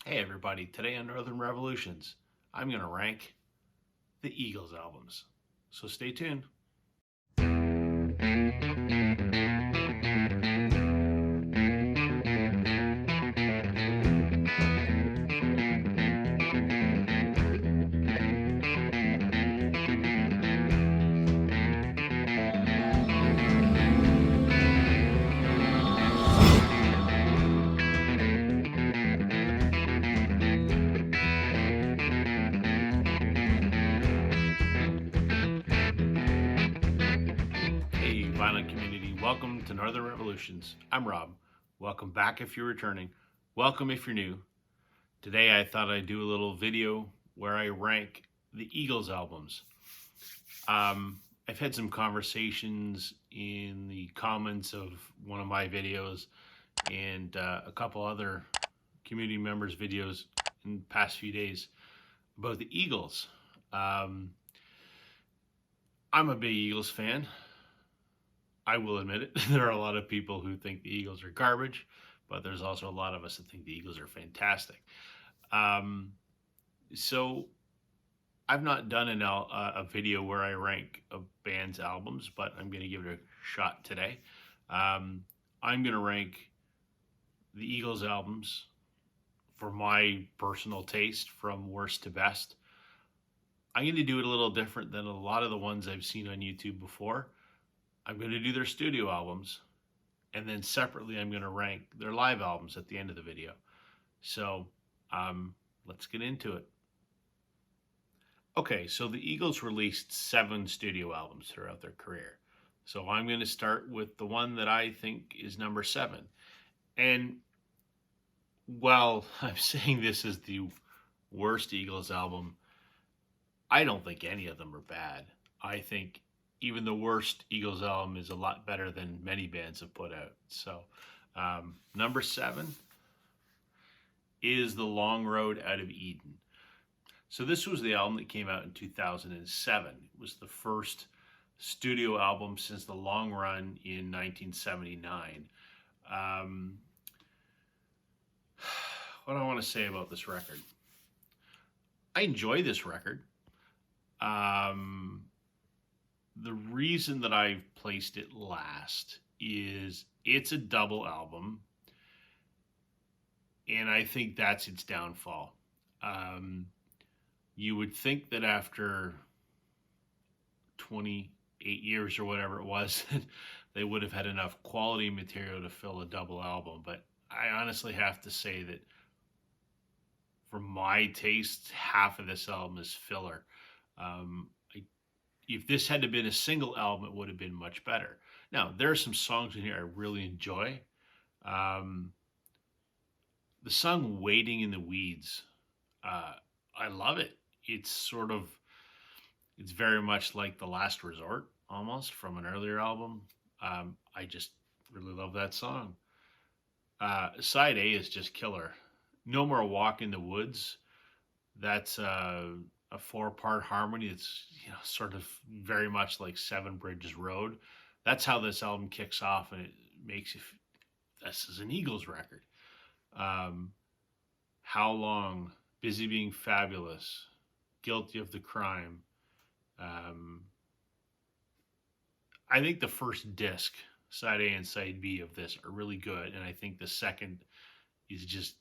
Hey everybody, today on Northern Revolutions, I'm going to rank the Eagles albums. So stay tuned. Hey violent community, welcome to Northern Revolutions. I'm Rob. Welcome back if you're returning. Welcome if you're new. Today I thought I'd do a little video where I rank the Eagles albums. I've had some conversations in the comments of one of my videos and a couple other community members' videos in the past few days about the Eagles. Um, I'm a big Eagles fan. I will admit it. There are a lot of people who think the Eagles are garbage, but there's also a lot of us that think the Eagles are fantastic. Um, so I've not done a video where I rank a band's albums, but I'm going to give it a shot today. Um, I'm going to rank the Eagles albums for my personal taste from worst to best. I'm going to do it a little different than a lot of the ones I've seen on YouTube before. I'm going to do their studio albums, and then separately, I'm going to rank their live albums at the end of the video. So let's get into it. Okay, so the Eagles released 7 studio albums throughout their career. So I'm going to start with the one that I think is number 7. And while I'm saying this is the worst Eagles album, I don't think any of them are bad. I think even the worst Eagles album is a lot better than many bands have put out. So, number 7 is The Long Road Out of Eden. So, this was the album that came out in 2007. It was the first studio album since The Long Run in 1979. What do I want to say about this record? I enjoy this record. The reason that I've placed it last is it's a double album, and I think that's its downfall. You would think that after 28 years or whatever it was, they would have had enough quality material to fill a double album, but I honestly have to say that for my taste, half of this album is filler. Um, if this had to been a single album, it would have been much better. Now, there are some songs in here I really enjoy. Um, the song "Waiting in the Weeds," I love it. It's sort of, it's very much like "The Last Resort" almost from an earlier album. I just really love that song. Side A is just killer. "No More Walk in the Woods." That's a 4-part harmony. It's sort of very much like Seven Bridges Road. That's how this album kicks off, and it makes you. This is an Eagles record. How Long, Busy Being Fabulous, Guilty of the Crime. Um, I think the first disc, side A and side B of this, are really good, and I think the second is just.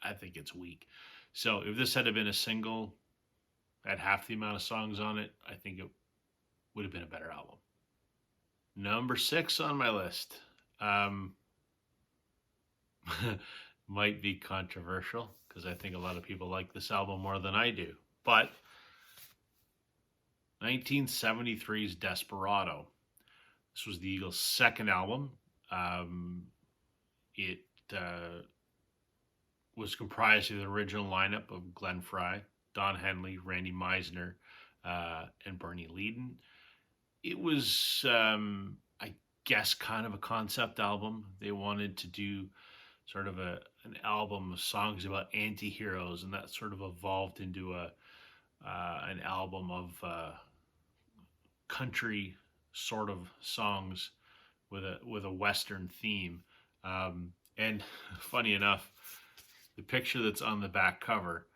I think it's weak. So if this had been a single, had half the amount of songs on it, I think it would have been a better album. Number 6 on my list might be controversial because I think a lot of people like this album more than I do. But 1973's Desperado. This was the Eagles' second album. It was comprised of the original lineup of Glenn Frey, Don Henley, Randy Meisner, and Bernie Leadon. It was, I guess, kind of a concept album. They wanted to do sort of an album of songs about anti-heroes, and that sort of evolved into an album of country sort of songs with a Western theme. And funny enough, The picture that's on the back cover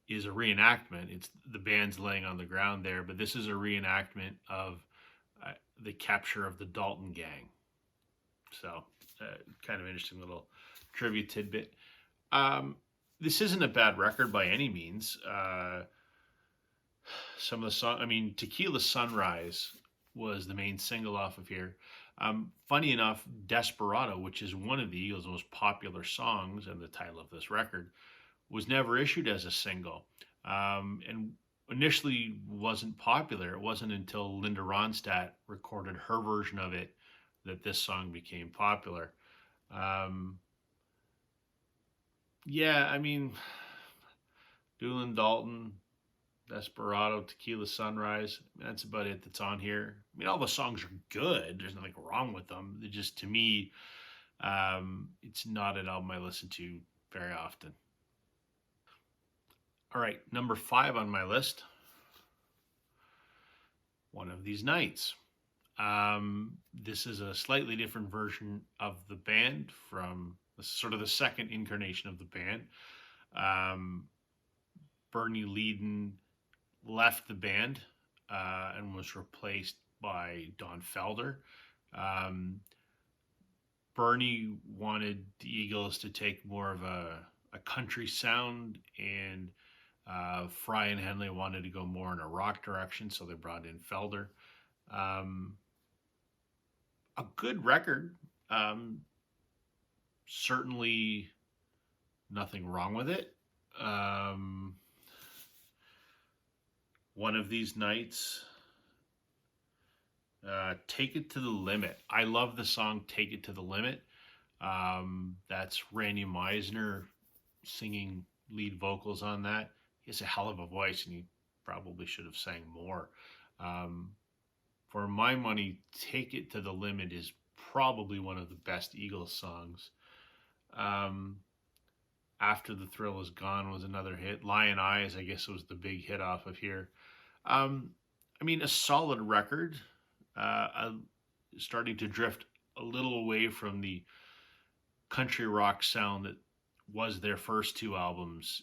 is a reenactment. It's the band's laying on the ground there, but this is a reenactment of the capture of the Dalton gang. So, kind of interesting little trivia tidbit. This isn't a bad record by any means. Some of the song, I mean, Tequila Sunrise was the main single off of here. Funny enough, Desperado, which is one of the Eagles' most popular songs and the title of this record, was never issued as a single, and initially wasn't popular. It wasn't until Linda Ronstadt recorded her version of it that this song became popular. Yeah, I mean, Doolin, Dalton, Desperado, Tequila Sunrise. That's about it that's on here. I mean, all the songs are good. There's nothing wrong with them. They're just, to me, it's not an album I listen to very often. All right, number 5 on my list, One of These Nights. This is a slightly different version of the band from sort of the second incarnation of the band. Bernie Leadon left the band and was replaced by Don Felder. Bernie wanted the Eagles to take more of a country sound, and Fry and Henley wanted to go more in a rock direction, so they brought in Felder. A good record. Certainly nothing wrong with it. One of These Nights. Take It to the Limit. I love the song Take It to the Limit. That's Randy Meisner singing lead vocals on that. He has a hell of a voice, and he probably should have sang more. For my money, Take It to the Limit is probably one of the best Eagles songs. After the Thrill Is Gone was another hit. Lion Eyes, I guess, was the big hit off of here. I mean, a solid record. Starting to drift a little away from the country rock sound that was their first 2 albums,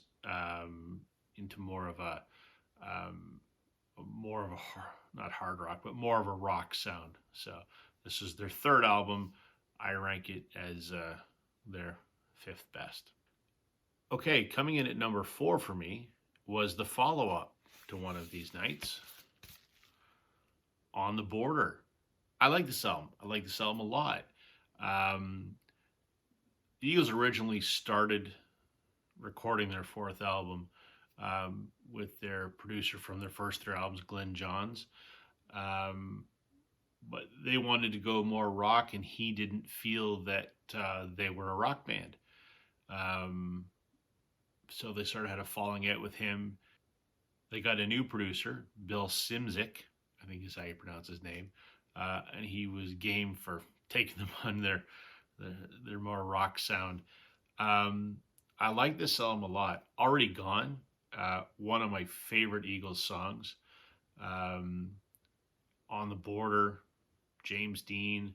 into more of a not hard rock, but more of a rock sound. So this is their 3rd album. I rank it as their 5th best. Okay, coming in at number 4 for me was the follow-up to One of These Nights, On the Border. I like this album. I like this album a lot. The Eagles originally started recording their 4th album with their producer from their first 3 albums, Glenn Johns. But they wanted to go more rock, and he didn't feel that they were a rock band. So they sort of had a falling out with him. They got a new producer, Bill Szymczyk, I think is how you pronounce his name, and he was game for taking them on their more rock sound. I like this album a lot. Already Gone, one of my favorite Eagles songs. On the Border, James Dean,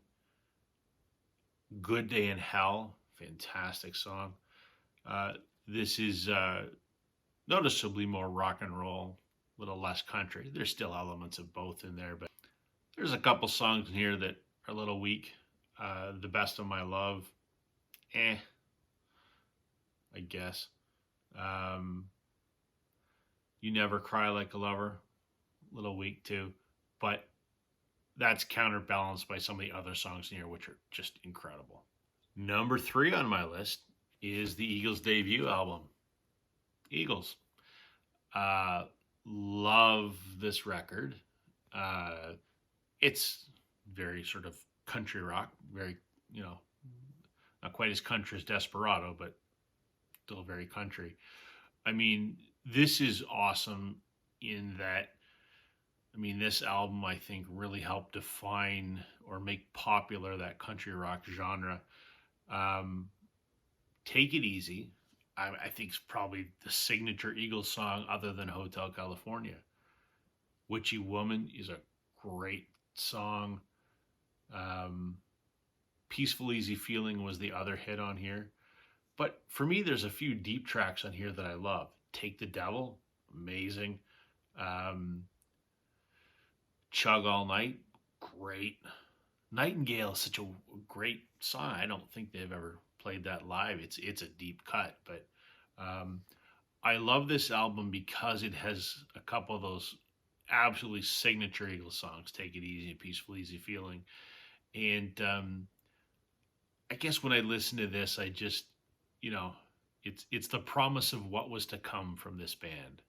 Good Day in Hell, fantastic song. This is noticeably more rock and roll, a little less country. There's still elements of both in there, but there's a couple songs in here that are a little weak. The Best of My Love, I guess. You Never Cry Like a Lover, a little weak too, but that's counterbalanced by some of the other songs in here, which are just incredible. Number 3 on my list is the Eagles' debut album, Eagles. Love this record. It's very sort of country rock, very, not quite as country as Desperado, but still very country. I mean, this is awesome in that, this album, I think, really helped define or make popular that country rock genre. Take It Easy, I think, is probably the signature Eagles song other than Hotel California. Witchy Woman is a great song. Peaceful Easy Feeling was the other hit on here. But for me, there's a few deep tracks on here that I love. Take the Devil, amazing. Um, Chug All Night, great. Nightingale is such a great song. I don't think they've ever played that live. It's a deep cut, but um, I love this album because it has a couple of those absolutely signature Eagles songs. Take It Easy and Peaceful Easy Feeling. And I guess when I listen to this, I just, you know, it's the promise of what was to come from this band.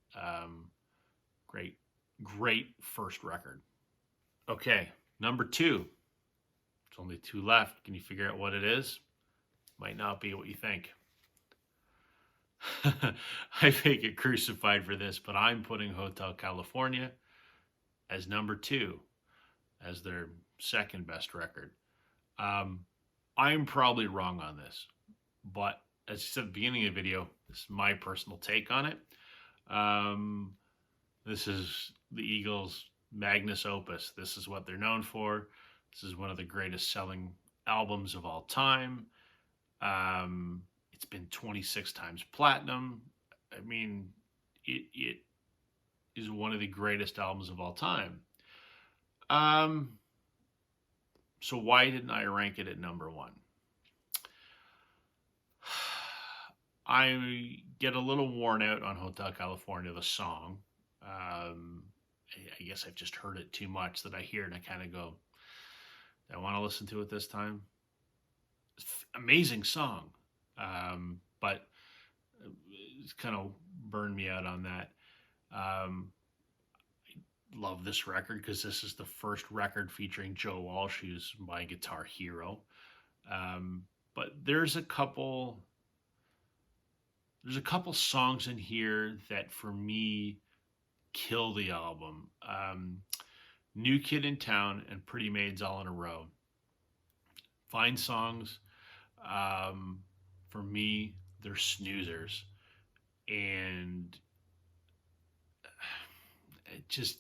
Great, great first record. Okay, number two. There's only two left. Can you figure out what it is? Might not be what you think. I may get crucified for this, but I'm putting Hotel California as number two, as their second best record. I'm probably wrong on this, but as I said at the beginning of the video, this is my personal take on it. This is the Eagles' magnus opus. This is what they're known for. This is one of the greatest selling albums of all time. It's been 26 times platinum. I mean, it is one of the greatest albums of all time. So why didn't I rank it at number one? I get a little worn out on Hotel California, the song. I guess I've just heard it too much that I hear it and I kind of go, I want to listen to it this time. Amazing song. But it's kind of burned me out on that. I love this record because this is the first record featuring Joe Walsh, who's my guitar hero. But there's a couple songs in here that for me kill the album. New Kid in Town and Pretty Maids All in a Row. Fine songs. For me, they're snoozers. And it just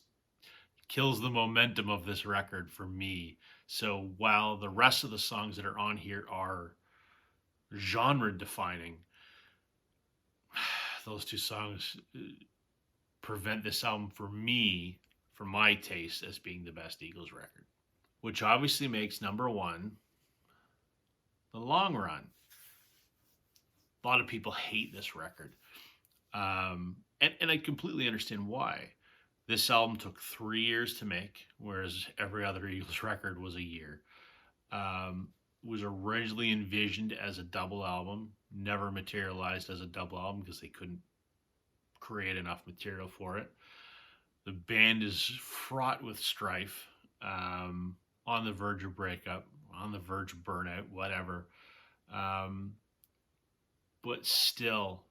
kills the momentum of this record for me. So while the rest of the songs that are on here are genre defining, those two songs prevent this album for me, for my taste, as being the best Eagles record, which obviously makes number one The Long Run. A lot of people hate this record. And I completely understand why. This album took 3 years to make, whereas every other Eagles record was a year. Was originally envisioned as a double album, never materialized as a double album because they couldn't create enough material for it. The band is fraught with strife, on the verge of breakup, on the verge of burnout, whatever. But still,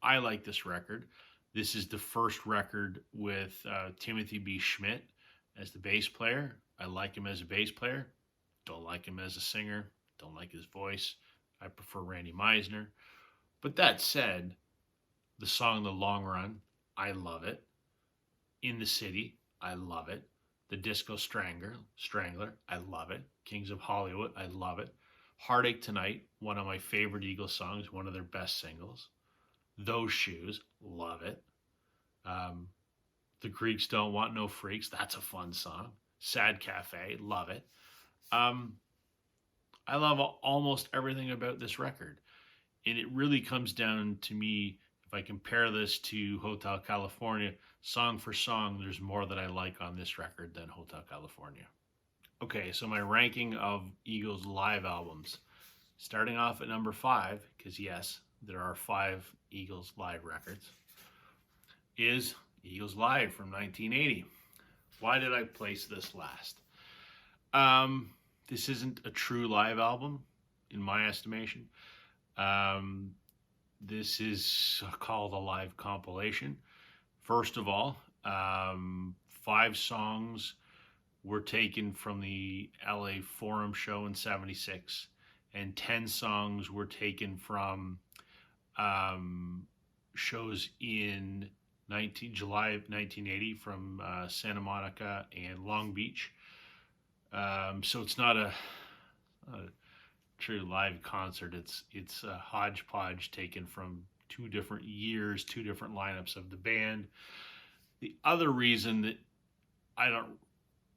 I like this record. This is the first record with Timothy B. Schmidt as the bass player. I like him as a bass player. Don't like him as a singer. Don't like his voice. I prefer Randy Meisner. But that said, the song The Long Run, I love it. In the City, I love it. The Disco Strangler, I love it. Kings of Hollywood, I love it. Heartache Tonight, one of my favorite Eagles songs, one of their best singles. Those Shoes, love it. The Greeks Don't Want No Freaks, that's a fun song. Sad Cafe, love it. I love almost everything about this record. And it really comes down to me, if I compare this to Hotel California, song for song, there's more that I like on this record than Hotel California. Okay, so my ranking of Eagles live albums. Starting off at number 5, because yes, there are 5 Eagles live records, is Eagles Live from 1980. Why did I place this last? This isn't a true live album, in my estimation. This is called a live compilation. First of all, 5 songs were taken from the LA Forum show in '76, and 10 songs were taken from shows in July of 1980 from Santa Monica and Long Beach. So it's not a true live concert. It's a hodgepodge taken from 2 different years, 2 different lineups of the band. The other reason that I don't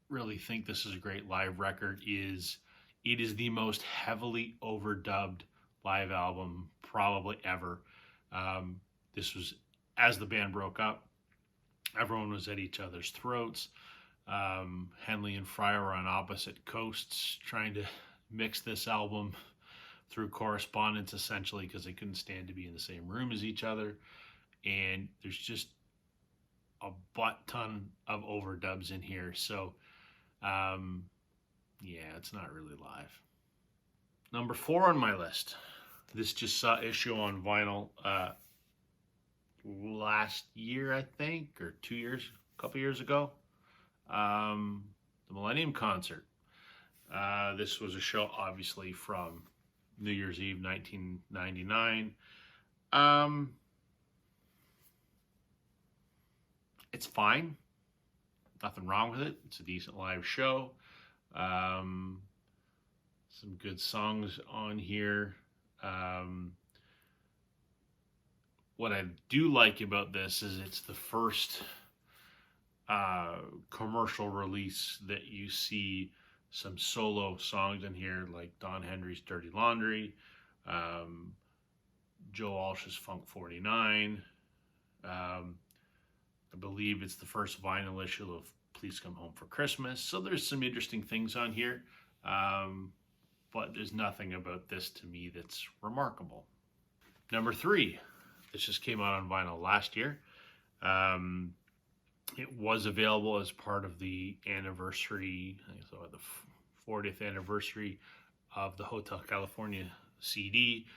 really think this is a great live record is it is the most heavily overdubbed live album probably ever. This was as the band broke up, everyone was at each other's throats. Henley and Fryer were on opposite coasts trying to mix this album through correspondence, essentially, because they couldn't stand to be in the same room as each other. And there's just a butt ton of overdubs in here. So, yeah, it's not really live. Number 4 on my list. This just saw issue on vinyl last year, I think, or 2 years, a couple years ago. The Millennium Concert. This was a show, obviously, from New Year's Eve, 1999. It's fine. Nothing wrong with it. It's a decent live show. Some good songs on here. What I do like about this is it's the first commercial release that you see some solo songs in here, like Don Henry's Dirty Laundry, Joe Walsh's Funk 49. I believe it's the first vinyl issue of Please Come Home for Christmas. So there's some interesting things on here, but there's nothing about this to me that's remarkable. Number 3, this just came out on vinyl last year. It was available as part of the anniversary, so the 40th anniversary of the Hotel California CD.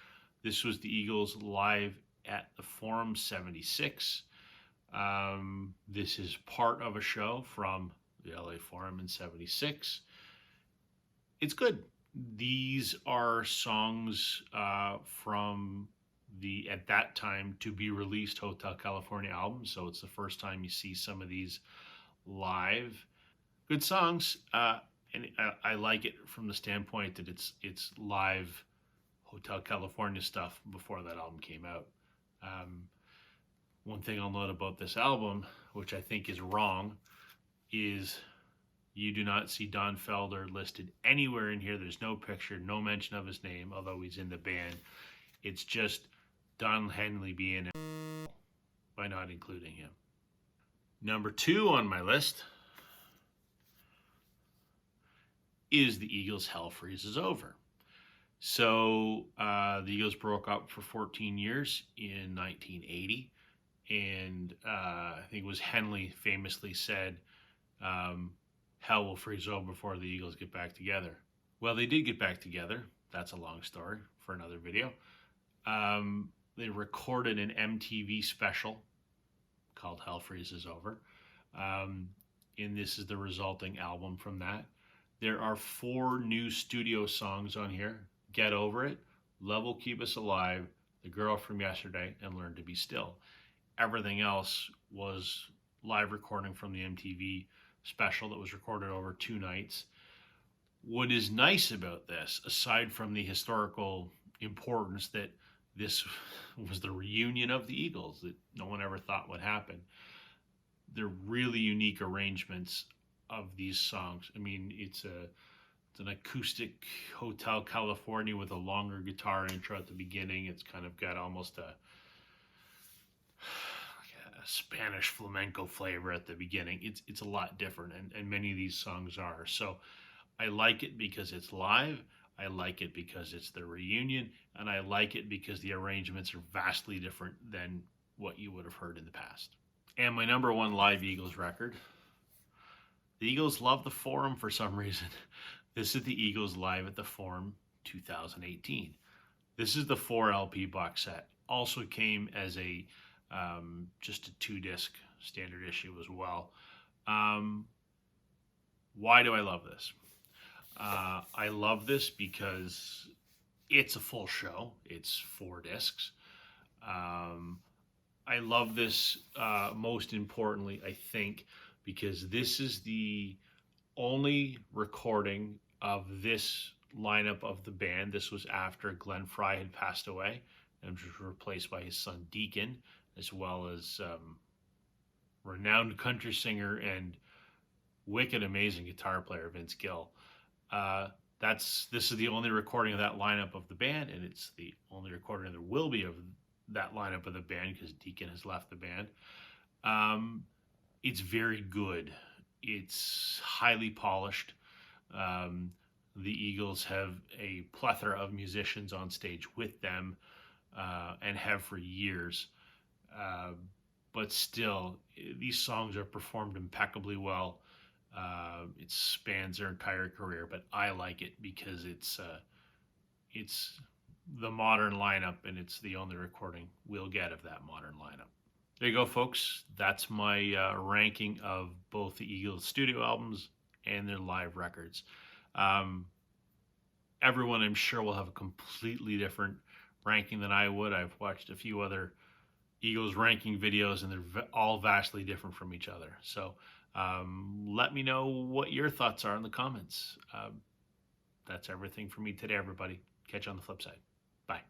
This was the Eagles live at the Forum 76. This is part of a show from the LA Forum in 76. It's good. These are songs from the, at that time, to be released Hotel California album. So it's the first time you see some of these live. Good songs. And I like it from the standpoint that it's live Hotel California stuff before that album came out. One thing I'll note about this album, which I think is wrong, is you do not see Don Felder listed anywhere in here. There's no picture, no mention of his name, although he's in the band. It's just Don Henley being by not including him. Number 2 on my list is the Eagles' Hell Freezes Over. So the Eagles broke up for 14 years in 1980. And I think it was Henley famously said, hell will freeze over before the Eagles get back together. Well, they did get back together. That's a long story for another video. They recorded an MTV special called Hell Freezes Over. And this is the resulting album from that. There are 4 new studio songs on here. Get Over It, Love Will Keep Us Alive, The Girl from Yesterday, and Learn to Be Still. Everything else was live recording from the MTV special that was recorded over 2 nights. What is nice about this, aside from the historical importance that this was the reunion of the Eagles that no one ever thought would happen, they're really unique arrangements of these songs. I mean, it's an acoustic Hotel California with a longer guitar intro at the beginning. It's kind of got almost a Spanish flamenco flavor at the beginning. It's a lot different, and many of these songs are. So I like it because it's live. I like it because it's the reunion, and I like it because the arrangements are vastly different than what you would have heard in the past. And my number 1 live Eagles record. The Eagles love the Forum for some reason. This is the Eagles live at the Forum 2018. This is the 4 LP box set. Also came as a just a 2-disc standard issue as well. Why do I love this? I love this because it's a full show. It's 4 discs. I love this most importantly, I think, because this is the only recording of this lineup of the band. This was after Glenn Frey had passed away and was replaced by his son Deacon, as well as renowned country singer and wicked amazing guitar player Vince Gill. This is the only recording of that lineup of the band, and it's the only recording there will be of that lineup of the band because Deacon has left the band. It's very good. It's highly polished. The Eagles have a plethora of musicians on stage with them, and have for years. But still, these songs are performed impeccably well. It spans their entire career, but I like it because it's the modern lineup, and it's the only recording we'll get of that modern lineup. There you go, folks. That's my ranking of both the Eagles studio albums and their live records. Everyone, I'm sure, will have a completely different ranking than I would. I've watched a few other Eagles ranking videos, and they're all vastly different from each other. So let me know what your thoughts are in the comments. That's everything for me today, everybody. Catch you on the flip side. Bye.